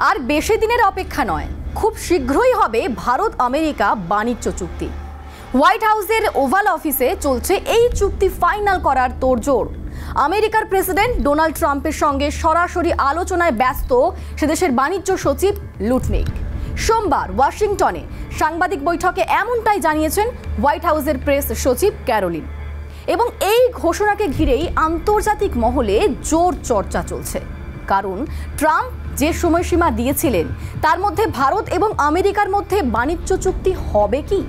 আর বেশি দিনের অপেক্ষা নয়, খুব শীঘ্রই হবে ভারত আমেরিকা বাণিজ্য চুক্তি। হোয়াইট হাউসের ওভাল অফিসে চলছে এই চুক্তি ফাইনাল করার তোড়জোড়। আমেরিকার প্রেসিডেন্ট ডোনাল্ড ট্রাম্পের সঙ্গে সরাসরি আলোচনায় ব্যস্ত সেদেশের বাণিজ্য সচিব লুটনিক। সোমবার ওয়াশিংটনে সাংবাদিক বৈঠকে এমনটাই জানিয়েছেন হোয়াইট হাউসের প্রেস সচিব ক্যারোলিন। এবং এই ঘোষণাকে ঘিরেই আন্তর্জাতিক মহলে জোর চর্চা চলছে, কারণ ট্রাম্প যে সময়সীমা দিয়েছিলেন তার মধ্যে ভারত এবং আমেরিকার মধ্যে বাণিজ্য চুক্তি হবে কি?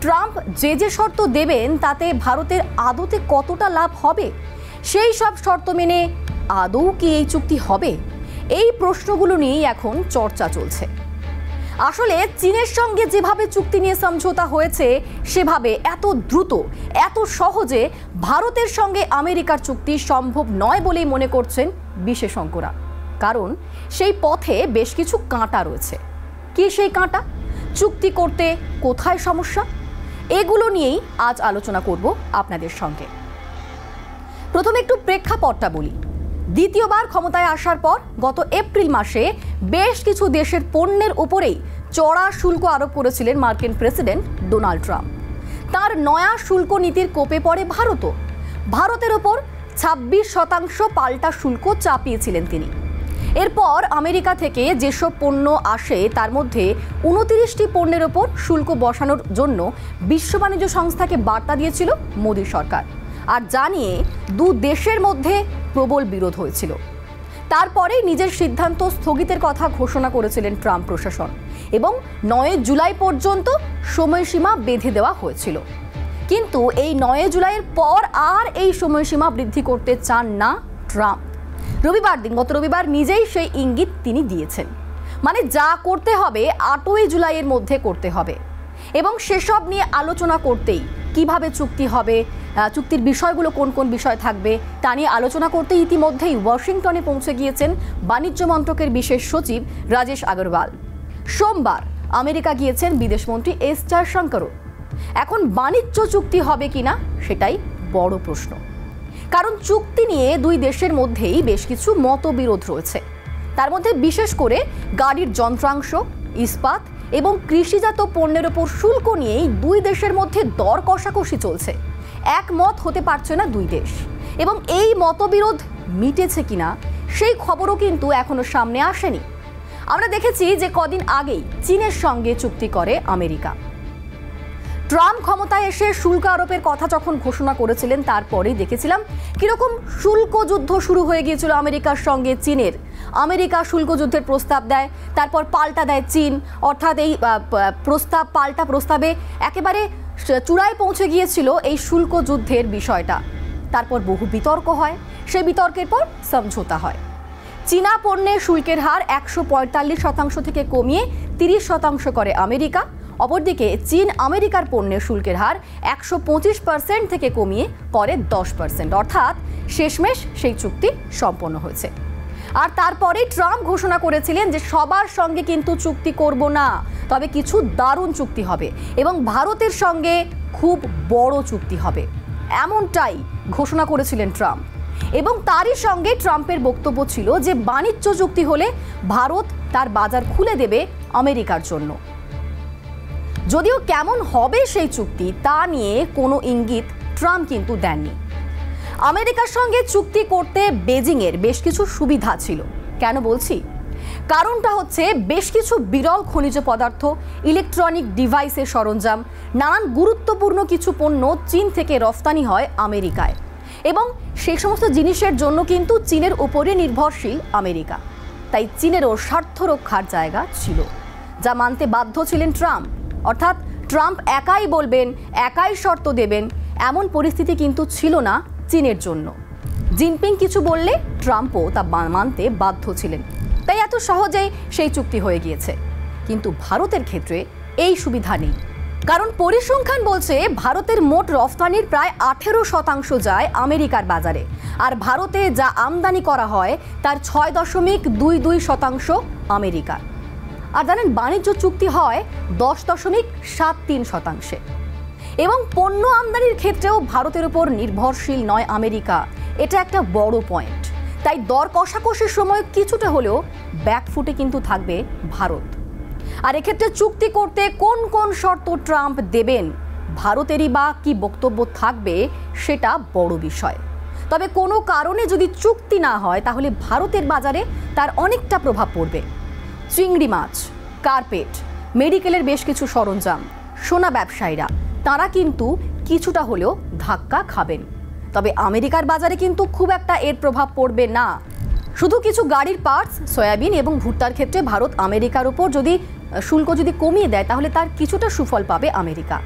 ট্রাম্প যে শর্ত দেবেন তাতে ভারতের আদতে কতটা লাভ হবে? সেই সব শর্ত মেনে আদৌ কি এই চুক্তি হবে? এই প্রশ্নগুলো নিয়েই এখন চর্চা চলছে। আসলে চীনের সঙ্গে যেভাবে চুক্তি নিয়ে সমঝোতা হয়েছে সেভাবে এত দ্রুত, এত সহজে ভারতের সঙ্গে আমেরিকার চুক্তি সম্ভব নয় বলেই মনে করছেন বিশেষজ্ঞরা। কারণ সেই পথে বেশ কিছু কাঁটা রয়েছে। কি সেই কাঁটা? চুক্তি করতে কোথায় সমস্যা? এগুলো নিয়েই আজ আলোচনা করব আপনাদের সঙ্গে। প্রথমে একটু প্রেক্ষাপটটা বলি। দ্বিতীয়বার ক্ষমতায় আসার পর গত এপ্রিল মাসে বেশ কিছু দেশের পণ্যের উপরেই চড়া শুল্ক আরোপ করেছিলেন মার্কিন প্রেসিডেন্ট ডোনাল্ড ট্রাম্প। তার নয়া শুল্ক নীতির কোপে পড়ে ভারতও। ভারতের ওপর 26% পাল্টা শুল্ক চাপিয়েছিলেন তিনি। এরপর আমেরিকা থেকে যেসব পণ্য আসে তার মধ্যে 29টি পণ্যের ওপর শুল্ক বসানোর জন্য বিশ্ব বাণিজ্য সংস্থাকে বার্তা দিয়েছিল মোদী সরকার, আর জানিয়ে দু দেশের মধ্যে প্রবল বিরোধ হয়েছিল। তারপরে নিজের সিদ্ধান্ত স্থগিতের কথা ঘোষণা করেছিলেন ট্রাম্প প্রশাসন এবং 9 জুলাই পর্যন্ত সময়সীমা বেঁধে দেওয়া হয়েছিল। কিন্তু এই 9 জুলাইয়ের পর আর এই সময়সীমা বৃদ্ধি করতে চান না ট্রাম্প। গত রবিবার নিজেই সেই ইঙ্গিত তিনি দিয়েছেন, মানে যা করতে হবে 8ই জুলাইয়ের মধ্যে করতে হবে। এবং সেসব নিয়ে আলোচনা করতেই কিভাবে চুক্তি হবে, চুক্তির বিষয়গুলো কোন কোন বিষয় থাকবে তা নিয়ে আলোচনা করতে ইতিমধ্যেই ওয়াশিংটনে পৌঁছে গিয়েছেন বাণিজ্য মন্ত্রকের বিশেষ সচিব রাজেশ আগরওয়াল। সোমবার আমেরিকা গিয়েছেন বিদেশমন্ত্রী এস জয়শঙ্করও। এখন বাণিজ্য চুক্তি হবে কিনা সেটাই বড় প্রশ্ন, কারণ চুক্তি নিয়ে দুই দেশের মধ্যেই বেশ কিছু মতবিরোধ রয়েছে। তার মধ্যে বিশেষ করে গাড়ির যন্ত্রাংশ, ইস্পাত এবং কৃষিজাত পণ্যের ওপর শুল্ক নিয়েই দুই দেশের মধ্যে দর কষাকষি চলছে। একমত হতে পারছে না দুই দেশ, এবং এই মতবিরোধ মিটেছে কিনা সেই খবরও কিন্তু এখনো সামনে আসেনি। আমরা দেখেছি যে কদিন আগেই চীনের সঙ্গে চুক্তি করে আমেরিকা। ট্রাম্প ক্ষমতায় এসে শুল্ক আরোপের কথা যখন ঘোষণা করেছিলেন তারপরেই দেখেছিলাম কিরকম শুল্ক যুদ্ধ শুরু হয়ে গিয়েছিল আমেরিকার সঙ্গে চীনের। আমেরিকা শুল্ক যুদ্ধের প্রস্তাব দেয়, তারপর পাল্টা দেয় চীন, অর্থাৎ এই পাল্টা প্রস্তাবে একেবারে চূড়ায় পৌঁছে গিয়েছিল এই শুল্ক যুদ্ধের বিষয়টা। তারপর বহু বিতর্ক হয়, সেই বিতর্কের পর সমঝোতা হয়। চীনা পণ্যের শুল্কের হার 145% থেকে কমিয়ে 30% করে আমেরিকা। অপরদিকে চীন আমেরিকার পণ্যের শুল্কের হার 125% থেকে কমিয়ে করে 10%, অর্থাৎ শেষমেশ সেই চুক্তি সম্পন্ন হয়েছে। আর তারপরে ট্রাম্প ঘোষণা করেছিলেন যে সবার সঙ্গে কিন্তু চুক্তি করব না, তবে কিছু দারুণ চুক্তি হবে এবং ভারতের সঙ্গে খুব বড় চুক্তি হবে, এমনটাই ঘোষণা করেছিলেন ট্রাম্প। এবং তারই সঙ্গে ট্রাম্পের বক্তব্য ছিল যে বাণিজ্য চুক্তি হলে ভারত তার বাজার খুলে দেবে আমেরিকার জন্য। যদিও কেমন হবে সেই চুক্তি তা নিয়ে কোনো ইঙ্গিত ট্রাম্প কিন্তু দেননি। আমেরিকার সঙ্গে চুক্তি করতে বেজিংয়ের বেশ কিছু সুবিধা ছিল। কেন বলছি? কারণটা হচ্ছে বেশ কিছু বিরল খনিজ পদার্থ, ইলেকট্রনিক ডিভাইসের সরঞ্জাম, নানান গুরুত্বপূর্ণ কিছু পণ্য চীন থেকে রফতানি হয় আমেরিকায়, এবং সেই সমস্ত জিনিসের জন্য কিন্তু চীনের উপরে নির্ভরশীল আমেরিকা। তাই চীনেরও স্বার্থ রক্ষার জায়গা ছিল, যা মানতে বাধ্য ছিলেন ট্রাম্প। অর্থাৎ ট্রাম্প একাই বলবেন, একাই শর্ত দেবেন, এমন পরিস্থিতি কিন্তু ছিল না চীনের জন্য। জিনপিং কিছু বললে ট্রাম্পও তা মানতে বাধ্য ছিলেন। তাই এত সহজেই সেই চুক্তি হয়ে গিয়েছে। কিন্তু ভারতের ক্ষেত্রে এই সুবিধা নেই, কারণ পরিসংখ্যান বলছে ভারতের মোট রফতানির প্রায় 18% যায় আমেরিকার বাজারে, আর ভারতে যা আমদানি করা হয় তার 6.22% আমেরিকার। আর জানেন, বাণিজ্য চুক্তি হয় 10.73%। এবং পণ্য আমদানির ক্ষেত্রেও ভারতের উপর নির্ভরশীল নয় আমেরিকা, এটা একটা বড় পয়েন্ট। তাই দর কষাকষির সময় কিছুটা হলেও ব্যাকফুটে কিন্তু থাকবে ভারত। আর এক্ষেত্রে চুক্তি করতে কোন কোন শর্ত ট্রাম্প দেবেন, ভারতেরই বা কি বক্তব্য থাকবে, সেটা বড় বিষয়। তবে কোনো কারণে যদি চুক্তি না হয় তাহলে ভারতের বাজারে তার অনেকটা প্রভাব পড়বে। চিংড়ি মাছ, কার্পেট, মেডিকেলের বেশ কিছু সরঞ্জাম, সোনা ব্যবসায়ীরা তারা কিন্তু কিছুটা হলেও ধাক্কা খাবেন। তবে আমেরিকার বাজারে কিন্তু খুব একটা এর প্রভাব পড়বে না। শুধু কিছু গাড়ির পার্টস, সয়াবিন এবং ভুট্টার ক্ষেত্রে ভারত আমেরিকার উপর যদি শুল্ক কমিয়ে দেয় তাহলে তার কিছুটা সুফল পাবে আমেরিকা।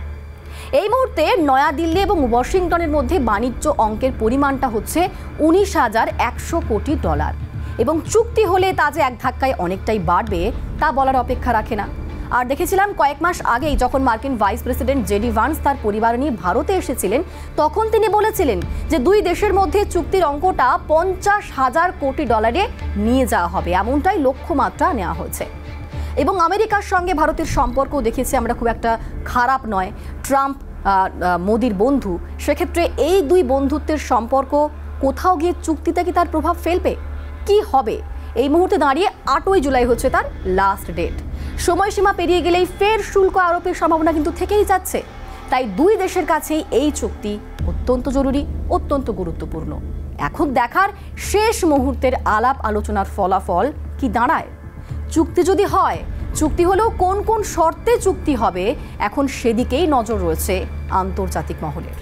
এই মুহূর্তে নয়াদিল্লি এবং ওয়াশিংটনের মধ্যে বাণিজ্য অঙ্কের পরিমাণটা হচ্ছে 19,100 কোটি ডলার, এবং চুক্তি হলে তা যে এক ধাক্কায় অনেকটাই বাড়বে তা বলার অপেক্ষা রাখে না। আর দেখেছিলাম কয়েক মাস আগেই যখন মার্কিন ভাইস প্রেসিডেন্ট জেডি ভান্স তার পরিবার নিয়ে ভারতে এসেছিলেন, তখন তিনি বলেছিলেন যে দুই দেশের মধ্যে চুক্তির অঙ্কটা 50,000 কোটি ডলারে নিয়ে যাওয়া হবে, এমনটাই লক্ষ্যমাত্রা নেওয়া হয়েছে। এবং আমেরিকার সঙ্গে ভারতের সম্পর্ক দেখেছি আমরা খুব একটা খারাপ নয়। ট্রাম্প মোদির বন্ধু, সেক্ষেত্রে এই দুই বন্ধুত্বের সম্পর্ক কোথাও গিয়ে চুক্তিতে কি তার প্রভাব ফেলবে, কি হবে? এই মুহূর্তে দাঁড়িয়ে 8ই জুলাই হচ্ছে তার লাস্ট ডেট। সময়সীমা পেরিয়ে গেলেই ফের শুল্ক আরোপের সম্ভাবনা কিন্তু থেকেই যাচ্ছে। তাই দুই দেশের কাছেই এই চুক্তি অত্যন্ত জরুরি, অত্যন্ত গুরুত্বপূর্ণ। এখন দেখার শেষ মুহূর্তের আলাপ আলোচনার ফলাফল কি দাঁড়ায়। চুক্তি যদি হয়, চুক্তি হলেও কোন কোন শর্তে চুক্তি হবে, এখন সেদিকেই নজর রয়েছে আন্তর্জাতিক মহলের।